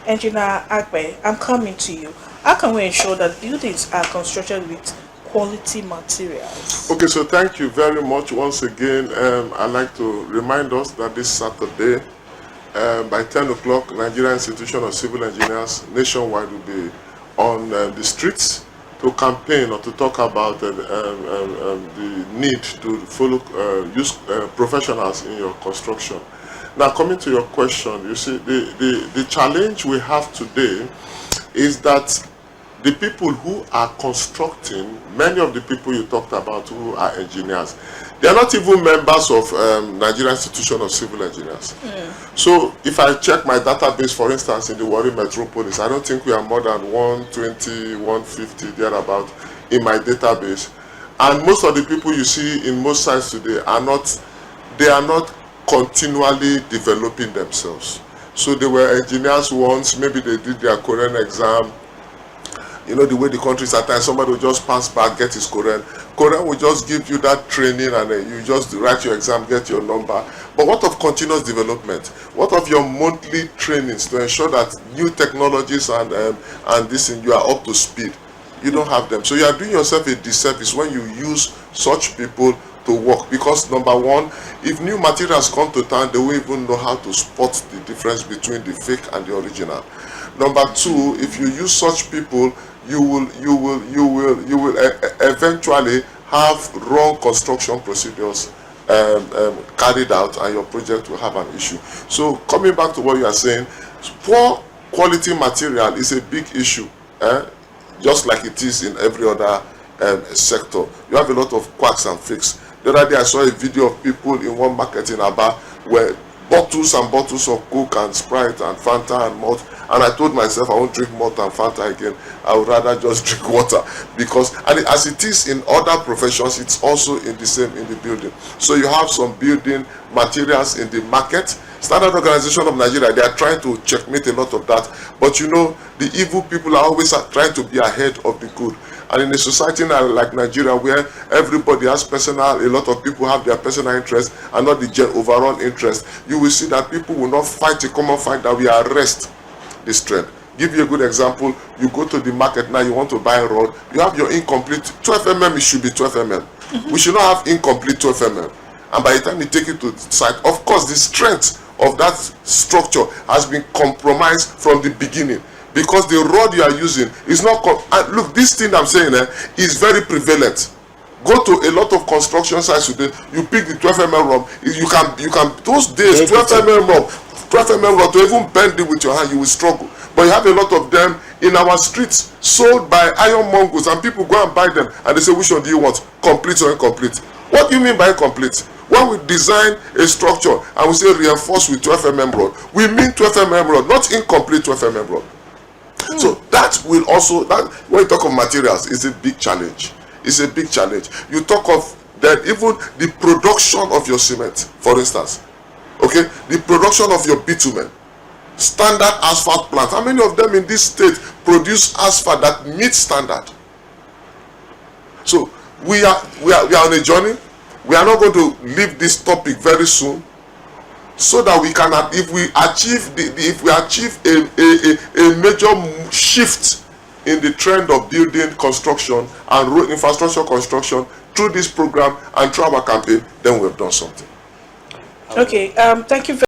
Engineer Agbe, I'm coming to you. How can we ensure that buildings are constructed with quality materials? Okay, so thank you very much once again. I'd like to remind us that this Saturday, by 10 o'clock, Nigerian Institution of Civil Engineers nationwide will be on the streets to campaign or to talk about the need to follow, use professionals in your construction. Now, coming to your question, you see, the challenge we have today is that the people who are constructing, many of the people you talked about who are engineers, they are not even members of Nigerian Institution of Civil Engineers. So if I check my database, for instance, in the Warri Metropolis, I don't think we are more than 120, 150, thereabout in my database. And most of the people you see in most sites today are not continually developing themselves. So they were engineers once, maybe they did their Korean exam. You know the way the countries at times, somebody will just pass back, get his Korean. Korean will just give you that training and you just write your exam, get your number. But what of continuous development? What of your monthly trainings to ensure that new technologies and this thing, you are up to speed? You don't have them. So you are doing yourself a disservice when you use such people to work, because number one, if new materials come to town, they won't even know how to spot the difference between the fake and the original. Number two, if you use such people, you will eventually have wrong construction procedures carried out, and your project will have an issue. So coming back to what you are saying, poor quality material is a big issue, just like it is in every other sector. You have a lot of quacks and fakes. The other day I saw a video of people in one market in Aba where bottles and bottles of Coke and Sprite and Fanta and malt, and I told myself I won't drink malt and Fanta again. I would rather just drink water, because and as it is in other professions, it's also in the same in the building. So you have some building materials in the market. Standard Organization of Nigeria, they are trying to checkmate a lot of that, but you know the evil people are always trying to be ahead of the good. And in a society now like Nigeria, where everybody has personal, a lot of people have their personal interest and not the overall interest, you will see that people will not fight a common fight that we arrest this trend. Give you a good example. You go to the market now, you want to buy a rod, you have your incomplete 12 mm, it should be 12 mm. We should not have incomplete 12 mm. And by the time you take it to the site, of course, the strength of that structure has been compromised from the beginning, because the rod you are using is not look, this thing I'm saying is very prevalent. Go to a lot of construction sites today, you pick the 12 mm rod, you can those days 12 mm rod, 12 mm rod, to even bend it with your hand, you will struggle. But you have a lot of them in our streets sold by iron mongols, and people go and buy them and they say, which one do you want, complete or incomplete? What do you mean by incomplete? When we design a structure and we say reinforced with 12 mm rod, we mean 12 mm rod, not incomplete 12 mm rod. So that will also, that when you talk of materials, is a big challenge. It's a big challenge. You talk of that even the production of your cement, for instance, okay, the production of your bitumen, standard asphalt plants. How many of them in this state produce asphalt that meets standard? So we are on a journey. We are not going to leave this topic very soon, so that we can, if we achieve a major shift in the trend of building construction and road infrastructure construction through this program and through our campaign, then we have done something. Okay, thank you very